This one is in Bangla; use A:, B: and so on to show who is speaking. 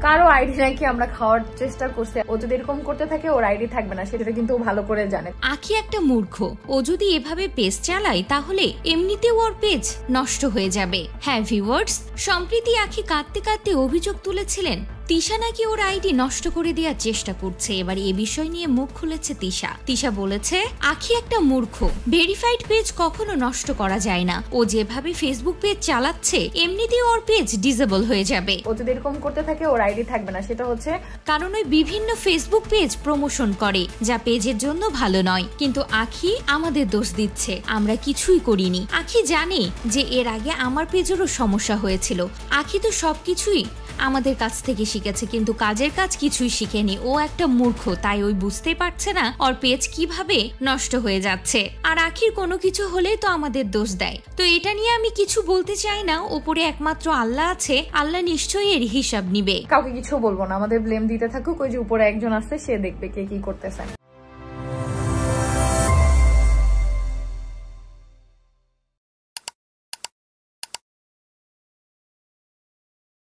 A: কারো আইডি নাকি আমরা খাওয়ার চেষ্টা করছি। ও যদি এরকম করতে থাকে ওর আইডি থাকবে না, সেটা কিন্তু ও ভালো করে জানে।
B: আখি একটা মূর্খ, ও যদি এভাবে পেজ চালায় তাহলে এমনিতেও ওর পেজ নষ্ট হয়ে যাবে। হ্যাঁ ভিউয়ার্স, সম্প্রতি আখি কাঁদতে কাঁদতে অভিযোগ তুলেছিলেন তিশা নাকি ওর আইডি নষ্ট করে দেওয়ার চেষ্টা করছে। এবার এ বিষয় নিয়ে মুখ খুলেছে তিশা। তিশা বলেছে আখি একটা মূর্খ, ভেরিফাইড পেজ কখনো নষ্ট করা যায় না। ও যেভাবে ফেসবুক পেজ চালাচ্ছে এমনিতেও ওর পেজ ডিসেবল হয়ে যাবে।
A: ও যদি এরকম করতে থাকে ওর আইডি থাকবে না, সেটা হচ্ছে
B: কারণ ওই বিভিন্ন ফেসবুক পেজ প্রমোশন করে যা পেজের জন্য ভালো নয়। কিন্তু আখি আমাদের দোষ দিচ্ছে, আমরা কিছুই করিনি। আখি জানে যে এর আগে আমার পেজেরও সমস্যা হয়েছিল। আখি তো সবকিছুই আমাদের কাছ থেকে শিখেছে, কিন্তু কাজের কাজ কিছুই শিখেনি। ও একটা মূর্খ, তাই ওই বুঝতে পারছে না ওর পেজ কিভাবে নষ্ট হয়ে যাচ্ছে। আর আখির কোনো কিছু হলে তো আমাদের দোষ দেয়। তো এটা নিয়ে আমি কিছু বলতে চাই না, ওপরে একমাত্র আল্লাহ আছে, আল্লাহ নিশ্চয়ই এর হিসাব নিবে।
A: কাউকে কিছু বলবো না, আমাদের ব্লেম দিতে থাকুক। ওই যে উপরে একজন আছে, সে দেখবে কে কি করতেছে।